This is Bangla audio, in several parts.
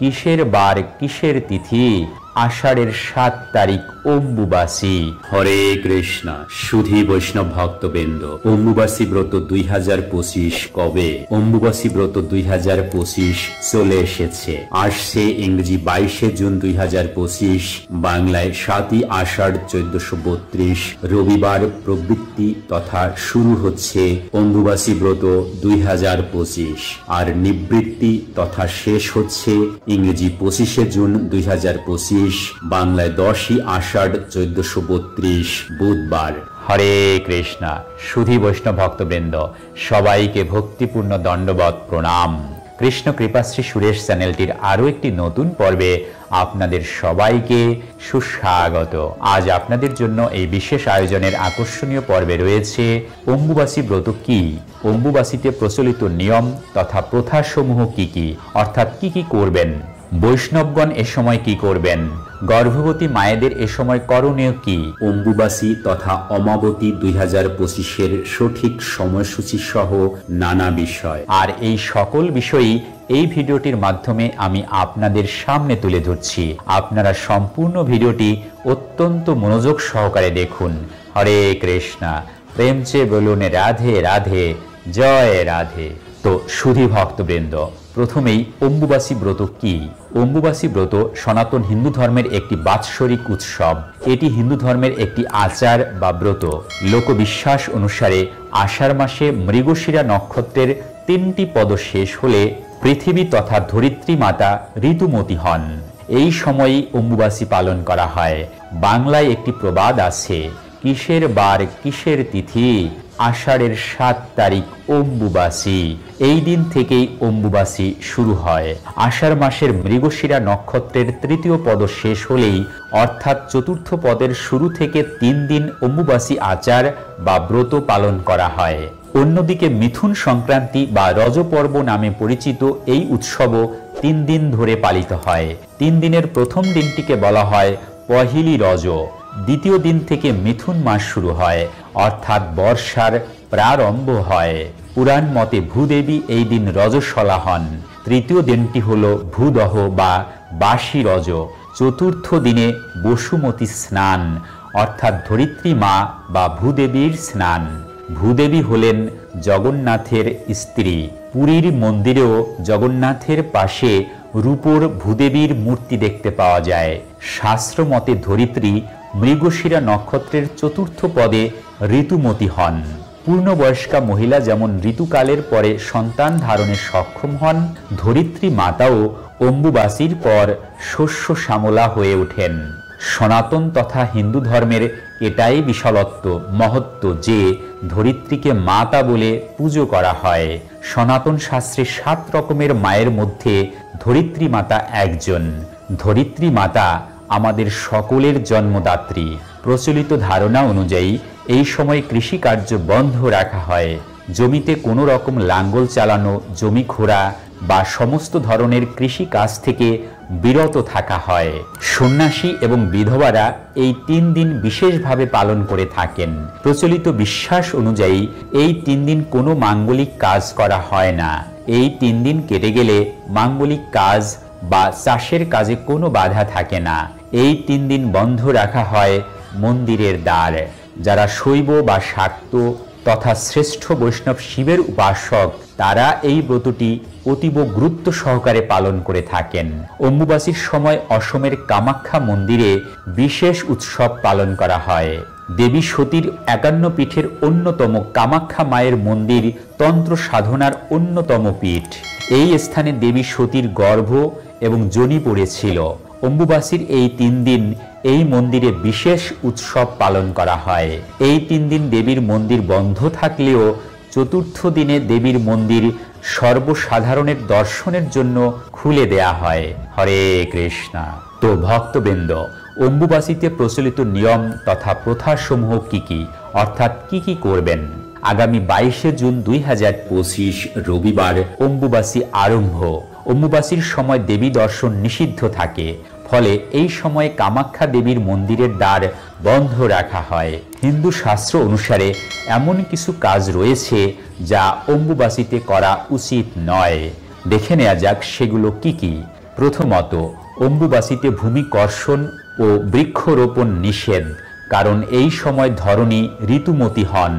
কিসের বার কিসের তিথি, আষাঢ়ের ৭ তারিখ অম্বুবাসী। হরে কৃষ্ণ। সুধী বৈষ্ণব ভক্তবৃন্দ, অম্বুবাসী ব্রত 2025 কবে? অম্বুবাসী ব্রত 2025 চলে এসেছে। আসছে ইংরেজি 22শে জুন 2025, বাংলায় 7ই আষাঢ় 1432 রবিবার প্রবৃত্তি তথা শুরু হচ্ছে অম্বুবাসী ব্রত 2025, আর নিবৃত্তি তথা শেষ হচ্ছে ইংরেজি 25শে জুন 2025, বাংলায় 10ই আষাঢ় 1432 বুধবার। হরে কৃষ্ণ। সুধী বৈষ্ণব ভক্তবৃন্দ, সবাইকে ভক্তিপূর্ণ দণ্ডবত প্রণাম। কৃষ্ণ কৃপাশ্রী সুরেশ চ্যানেলটির আরও একটি নতুন পর্বে আপনাদের সবাইকে সুস্বাগত। আজ আপনাদের জন্য এই বিশেষ আয়োজনের আকর্ষণীয় পর্বে রয়েছে অম্বুবাসী ব্রত কি, অম্বুবাসীতে প্রচলিত নিয়ম তথা প্রথাসমূহ কি কি, অর্থাৎ কি কি করবেন, বৈষ্ণবগণ এ সময় কি করবেন, গর্ভবতী মায়েদের এ সময় করণীয় কি, অম্বুবাসী তথা অমাবতী 2025-এর সঠিক সময়সূচি সহ নানা বিষয়। আর এই সকল বিষয়ই এই ভিডিওটির মাধ্যমে আমি আপনাদের সামনে তুলে ধরছি। আপনারা সম্পূর্ণ ভিডিওটি অত্যন্ত মনোযোগ সহকারে দেখুন। হরে কৃষ্ণ। প্রেম চেয়ে বলুন রাধে রাধে, জয় রাধে। তো সুধী ভক্তবৃন্দ, প্রথমেই অম্বুবাসী ব্রত কি? অম্বুবাসী ব্রত সনাতন হিন্দু ধর্মের একটি বাৎসরিক উৎসব। এটি হিন্দু ধর্মের একটি আচার বা ব্রত। লোকবিশ্বাস অনুসারে আষাঢ় মাসে মৃগশিরা নক্ষত্রের 3টি পদ শেষ হলে পৃথিবী তথা ধরিত্রী মাতা ঋতুমতী হন। এই সময়ই অম্বুবাসী পালন করা হয়। বাংলায় একটি প্রবাদ আছে, কিসের বার কিসের তিথি, আষাঢ়ের ৭ তারিখ অম্বুবাসী। এই দিন থেকেই অম্বুবাসী শুরু হয়। আষাঢ় মাসের মৃগশিরা নক্ষত্রের 3য় পদ শেষ হলেই, অর্থাৎ 4র্থ পদের শুরু থেকে 3 দিন অম্বুবাসী আচার বা ব্রত পালন করা হয়। অন্যদিকে মিথুন সংক্রান্তি বা রজপর্ব নামে পরিচিত এই উৎসবও 3 দিন ধরে পালিত হয়। 3 দিনের প্রথম দিনটিকে বলা হয় পহিলি রজ। দ্বিতীয় দিন থেকে মিথুন মাস শুরু হয়, অর্থাৎ বর্ষার প্রারম্ভ হয়। পুরাণ মতে ভূদেবী এই দিন রজস্বলা হন। তৃতীয় দিনটি হল ভূদহ বা বাসী রজ। চতুর্থ দিনে বসুমতী স্নান, অর্থাৎ ধরিত্রী মা বা ভূদেবীর স্নান। ভূদেবী হলেন জগন্নাথের স্ত্রী। পুরীর মন্দিরেও জগন্নাথের পাশে রূপোর ভূদেবীর মূর্তি দেখতে পাওয়া যায়। শাস্ত্র মতে ধরিত্রী মৃগশিরা নক্ষত্রের 4র্থ পদে ঋতুমতী হন। পূর্ণবয়স্কা মহিলা যেমন ঋতুকালের পরে সন্তান ধারণে সক্ষম হন, ধরিত্রী মাতাও অম্বুবাসীর পর শস্য শ্যামলা হয়ে ওঠেন। সনাতন তথা হিন্দু ধর্মের এটাই বিশালত্ব মহত্ব যে ধরিত্রীকে মাতা বলে পুজো করা হয়। সনাতন শাস্ত্রে 7 রকমের মায়ের মধ্যে ধরিত্রী মাতা একজন। ধরিত্রী মাতা আমাদের সকলের জন্মদাত্রী। প্রচলিত ধারণা অনুযায়ী এই সময় কৃষিকার্য বন্ধ রাখা হয়। জমিতে কোনো রকম লাঙ্গল চালানো, জমি খোঁড়া বা সমস্ত ধরনের কৃষি কাজ থেকে বিরত থাকা হয়। সন্ন্যাসী এবং বিধবারা এই 3 দিন বিশেষভাবে পালন করে থাকেন। প্রচলিত বিশ্বাস অনুযায়ী এই 3 দিন কোনো মাঙ্গলিক কাজ করা হয় না। এই 3 দিন কেটে গেলে মাঙ্গলিক কাজ বা চাষের কাজে কোনো বাধা থাকে না। এই 3 দিন বন্ধ রাখা হয় মন্দিরের দ্বার। যারা শৈব বা শাক্ত তথা শ্রেষ্ঠ বৈষ্ণব শিবের উপাসক, তারা এই ব্রতটি অতীব গুরুত্ব সহকারে পালন করে থাকেন। অম্বুবাসীর সময় অসমের কামাখ্যা মন্দিরে বিশেষ উৎসব পালন করা হয়। দেবী সতীর 51 পীঠের অন্যতম কামাখ্যা মায়ের মন্দির তন্ত্র সাধনার অন্যতম পীঠ। এই স্থানে দেবী সতীর গর্ভ এবং যোনি পড়েছিল। অম্বুবাসীর এই 3 দিন এই মন্দিরে বিশেষ উৎসব পালন করা হয়। এই 3 দিন দেবীর মন্দির বন্ধ থাকলেও 4র্থ দিনে দেবীর মন্দির সর্বসাধারণের দর্শনের জন্য খুলে দেয়া হয়। হরে কৃষ্ণ। তো ভক্তবৃন্দ, অম্বুবাসীতে প্রচলিত নিয়ম তথা প্রথাসমূহ কি কি, অর্থাৎ কি কি করবেন? আগামী 22শে জুন 2025 রবিবার অম্বুবাসী আরম্ভ। অম্বুবাসীর সময় দেবী দর্শন নিষিদ্ধ থাকে। ফলে এই সময়ে কামাখ্যা দেবীর মন্দিরের দ্বার বন্ধ রাখা হয়। হিন্দু শাস্ত্র অনুসারে এমন কিছু কাজ রয়েছে যা অম্বুবাসীতে করা উচিত নয়। দেখে নেওয়া যাক সেগুলো কি কি। প্রথমত, অম্বুবাসীতে ভূমি কর্ষণ ও বৃক্ষরোপণ নিষেধ, কারণ এই সময় ধরণী ঋতুমতী হন।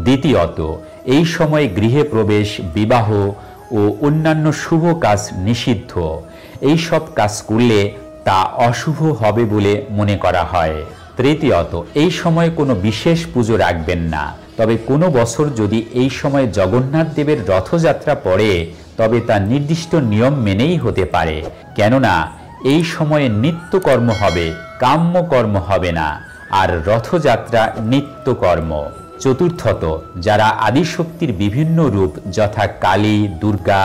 দ্বিতীয়ত, এই সময়ে গৃহে প্রবেশ, বিবাহ ও অন্যান্য শুভ কাজ নিষিদ্ধ। এই সব কাজ করলে তা অশুভ হবে বলে মনে করা হয়। তৃতীয়ত, এই সময়ে কোনো বিশেষ পুজো রাখবেন না। তবে কোনো বছর যদি এই সময়ে জগন্নাথ দেবের রথযাত্রা পড়ে তবে তা নির্দিষ্ট নিয়ম মেনেই হতে পারে, কেননা এই সময়ে নিত্যকর্ম হবে, কাম্যকর্ম হবে না, আর রথযাত্রা নিত্যকর্ম। চতুর্থত, যারা আদিশক্তির বিভিন্ন রূপ যথা কালী, দুর্গা,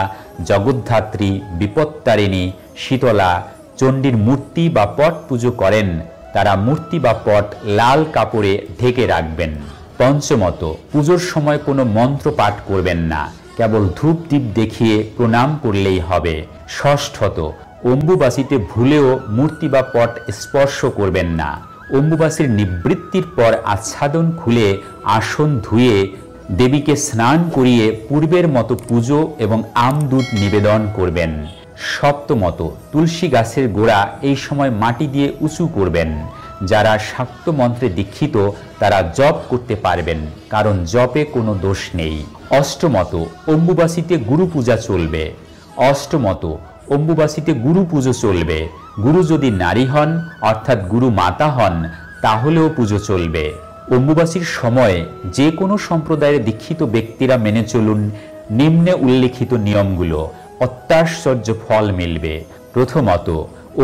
জগদ্ধাত্রী, বিপত্তারিণী, শীতলা, চণ্ডীর মূর্তি বা পট পুজো করেন তারা মূর্তি বা পট লাল কাপড়ে ঢেকে রাখবেন। পঞ্চমত, পুজোর সময় কোনো মন্ত্র পাঠ করবেন না, কেবল ধূপ দ্বীপ দেখিয়ে প্রণাম করলেই হবে। ষষ্ঠত, অম্বুবাসীতে ভুলেও মূর্তি বা পট স্পর্শ করবেন না। অম্বুবাসীর নিবৃত্তির পর আচ্ছাদন খুলে আসন ধুয়ে দেবীকে স্নান করিয়ে পূর্বের মতো পুজো এবং আমদুধ নিবেদন করবেন। সপ্তমত, তুলসী গাছের গোড়া এই সময় মাটি দিয়ে উঁচু করবেন। যারা শাক্ত মন্ত্রে দীক্ষিত তারা জপ করতে পারবেন, কারণ জপে কোনো দোষ নেই। অষ্টমত, অম্বুবাসীতে গুরু পূজা চলবে। অষ্টমত, অম্বুবাসীতে গুরু পুজো চলবে। গুরু যদি নারী হন অর্থাৎ গুরু মাতা হন তাহলেও পুজো চলবে। অম্বুবাসীর সময় যে কোনো সম্প্রদায়ের দীক্ষিত ব্যক্তিরা মেনে চলুন নিম্নে উল্লেখিত নিয়মগুলো, অত্যাশ্চর্য ফল মিলবে। প্রথমত,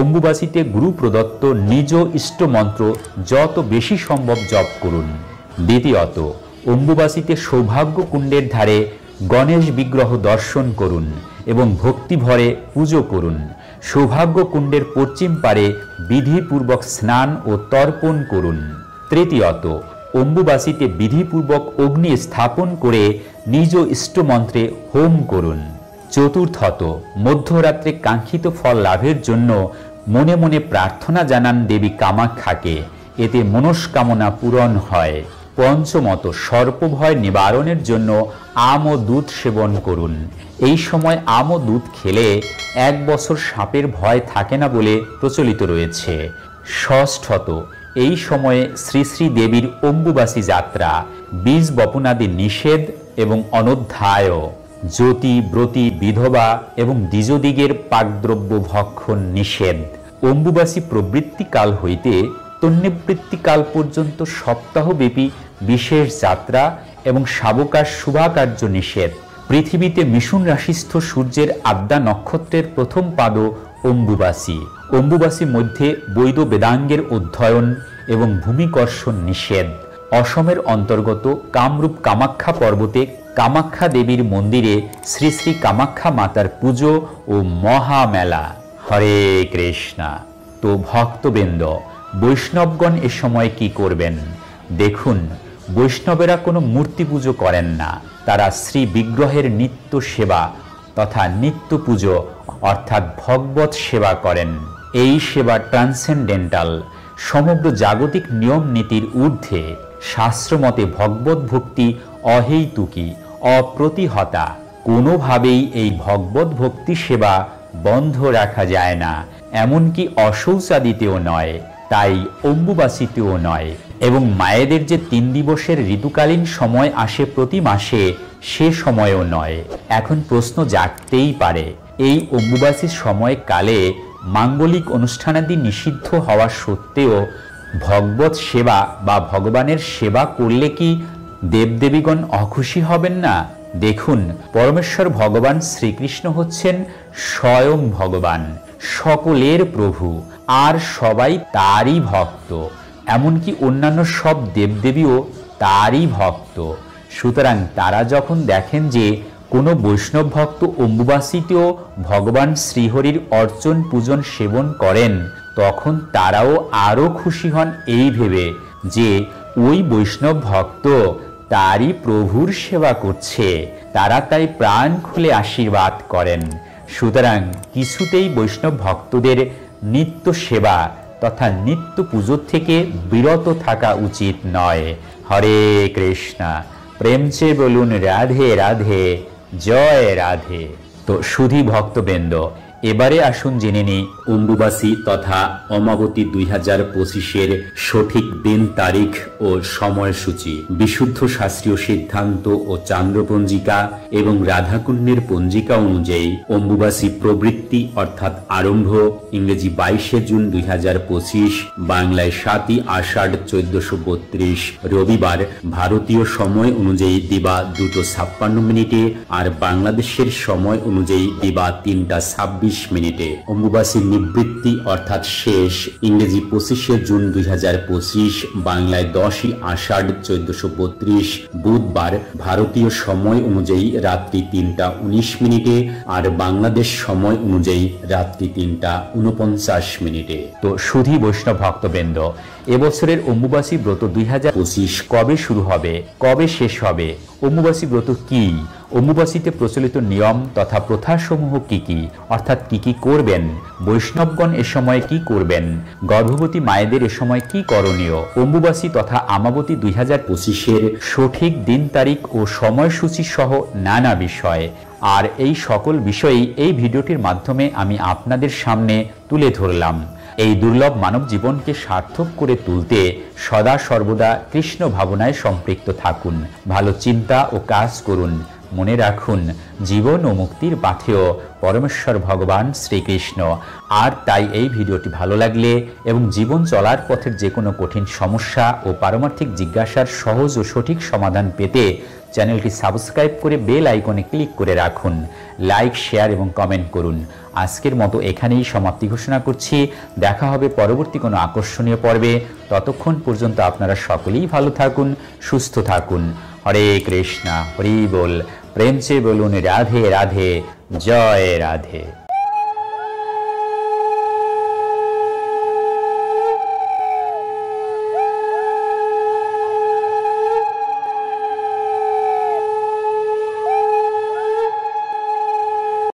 অম্বুবাসীতে গুরু প্রদত্ত নিজ ইষ্টমন্ত্র যত বেশি সম্ভব জপ করুন। দ্বিতীয়ত, অম্বুবাসীতে সৌভাগ্য কুণ্ডের ধারে গণেশ বিগ্রহ দর্শন করুন এবং ভক্তি ভরে পুজো করুন। সৌভাগ্য কুণ্ডের পশ্চিম পারে বিধিপূর্বক স্নান ও তর্পণ করুন। তৃতীয়ত, অম্বুবাসীতে বিধিপূর্বক অগ্নি স্থাপন করে নিজ ইষ্টমন্ত্রে হোম করুন। চতুর্থত, মধ্যরাত্রে কাঙ্ক্ষিত ফল লাভের জন্য মনে মনে প্রার্থনা জানান দেবী কামাখ্যাকে, এতে মনস্কামনা পূরণ হয়। পঞ্চমত, সর্পভয় নিবারণের জন্য আম ও দুধ সেবন করুন। এই সময় আম ও দুধ খেলে 1 বছর সাপের ভয় থাকে না বলে প্রচলিত রয়েছে। ষষ্ঠত, এই সময়ে শ্রী শ্রী দেবীর অম্বুবাসী যাত্রা, বীজ বপনাদি নিষেধ এবং অনধ্যায়। জ্যোতি, ব্রতী, বিধবা এবং দ্বিজদিগের পাকদ্রব্য ভক্ষণ নিষেধ। অম্বুবাসী প্রবৃত্তিকাল হইতে তন্নিবৃত্তিকাল পর্যন্ত সপ্তাহব্যাপী বিশেষ যাত্রা এবং শাবকার শুভাকার্য নিষেধ। পৃথিবীতে মিশুন রাশিস্থ সূর্যের আদ্যা নক্ষত্রের প্রথম পাদ অম্বুবাসী। অম্বুবাসী মধ্যে বৈদ বেদাঙ্গের অধ্যয়ন এবং ভূমিকর্ষণ নিষেধ। অসমের অন্তর্গত কামরূপ কামাখ্যা পর্বতে কামাখ্যা দেবীর মন্দিরে শ্রী শ্রী কামাখ্যা মাতার পুজো ও মহামেলা। হরে কৃষ্ণা। তো ভক্তবৃন্দ, বৈষ্ণবগণ এ সময় কি করবেন? দেখুন, বৈষ্ণবেরা কোনো মূর্তি পুজো করেন না, তারা শ্রী বিগ্রহের নিত্য সেবা তথা নিত্য পুজো অর্থাৎ ভগবত সেবা করেন। এই সেবা ট্রান্সেন্ডেন্টাল, সমগ্র জাগতিক নিয়ম নীতির ঊর্ধ্বে। শাস্ত্রমতে ভগবত ভক্তি অহেতুকী, অপ্রতিহতা। কোনোভাবেই এই ভগবত ভক্তি সেবা বন্ধ রাখা যায় না, এমনকি অশৌচাদিতেও নয়, তাই অম্বুবাসীতেও নয়। এবং মায়েদের যে 3 দিবসের ঋতুকালীন সময় আসে প্রতি মাসে, সে সময়ও নয়। এখন প্রশ্ন জাগতেই পারে, এই অম্বুবাসীর সময়কালে মাঙ্গলিক অনুষ্ঠানাদি নিষিদ্ধ হওয়া সত্ত্বেও ভগবত সেবা বা ভগবানের সেবা করলে কি দেবদেবীগণ অখুশি হবেন না? দেখুন, পরমেশ্বর ভগবান শ্রীকৃষ্ণ হচ্ছেন স্বয়ং ভগবান, সকলের প্রভু, আর সবাই তারই ভক্ত। এমনকি অন্যান্য সব দেবদেবীও তারই ভক্ত। সুতরাং তারা যখন দেখেন যে কোনো বৈষ্ণব ভক্ত অম্বুবাসীতেও ভগবান শ্রীহরির অর্চন পূজন সেবন করেন, তখন তারাও আরও খুশি হন এই ভেবে যে ওই বৈষ্ণব ভক্ত তারই প্রভুর সেবা করছে। তারা তাই প্রাণ খুলে আশীর্বাদ করেন। সুতরাং কিছুতেই বৈষ্ণব ভক্তদের নিত্য সেবা তথা নিত্য পুজো থেকে বিরত থাকা উচিত নয়। হরে কৃষ্ণা। প্রেম চে বলুন রাধে রাধে, জয় রাধে। তো সুধী ভক্তবৃন্দ, এবারে আসুন জেনে নিই অম্বুবাসী তথা অমাবতী 2025-এর সঠিক দিন, তারিখ ও সময়সূচি। বিশুদ্ধ শাস্ত্রীয় সিদ্ধান্ত ও চান্দ্রপঞ্জিকা এবং রাধাকুণ্ডের পঞ্জিকা অনুযায়ী অম্বুবাসী প্রবৃত্তি অর্থাৎ আরম্ভ ইংরেজি 22শে জুন 2025, বাংলায় 7ই আষাঢ় 1432 রবিবার ভারতীয় সময় অনুযায়ী দিবা 2:56 আর বাংলাদেশের সময় অনুযায়ী দিবা 3:26 মিনিটে। অম্বুবাসীর নিবৃত্তি অর্থাৎ শেষ ইংরেজি 25শে জুন 2025, বাংলায় 10ই আষাঢ় 1432 বুধবার ভারতীয় সময় অনুযায়ী রাত্রি 3:19 আর বাংলাদেশ সময় অনুযায়ী রাত্রি 3:49। তো সুধী বৈষ্ণব ভক্তবৃন্দ, এবছরের অম্বুবাসী ব্রত 2025 কবে শুরু হবে, কবে শেষ হবে, অম্বুবাসী ব্রত কি, অম্বুবাসীতে প্রচলিত নিয়ম তথা প্রথাসমূহ কি কি, অর্থাৎ কি কি করবেন, বৈষ্ণবগণ এ সময় কি করবেন, গর্ভবতী মায়েদের এ সময় কি করণীয়, অম্বুবাসী তথা আমাবতী 2025-এর সঠিক দিন, তারিখ ও সময়সূচি সহ নানা বিষয়, আর এই সকল বিষয়ই এই ভিডিওটির মাধ্যমে আমি আপনাদের সামনে তুলে ধরলাম। এই দুর্লভ মানব জীবনকে সার্থক করে তুলতে সদা সর্বদা কৃষ্ণ ভাবনায় সম্পৃক্ত থাকুন, ভালো চিন্তা ও কাজ করুন। মনে রাখুন, জীবন ও মুক্তির পাথেয় পরমেশ্বর ভগবান শ্রীকৃষ্ণ। আর তাই এই ভিডিওটি ভালো লাগলে এবং জীবন চলার পথের যে কোনো কঠিন সমস্যা ও পারমার্থিক জিজ্ঞাসার সহজ ও সঠিক সমাধান পেতে চ্যানেলটি সাবস্ক্রাইব করে বেল আইকনে ক্লিক করে রাখুন, লাইক, শেয়ার এবং কমেন্ট করুন। আজকের মতো এখানেই সমাপ্তি ঘোষণা করছি। দেখা হবে পরবর্তী কোনো আকর্ষণীয় পর্বে। ততক্ষণ পর্যন্ত আপনারা সকলেই ভালো থাকুন, সুস্থ থাকুন। হরে কৃষ্ণা, হরি বল। প্রেম সে বলুন রাধে রাধে, জয় রাধে।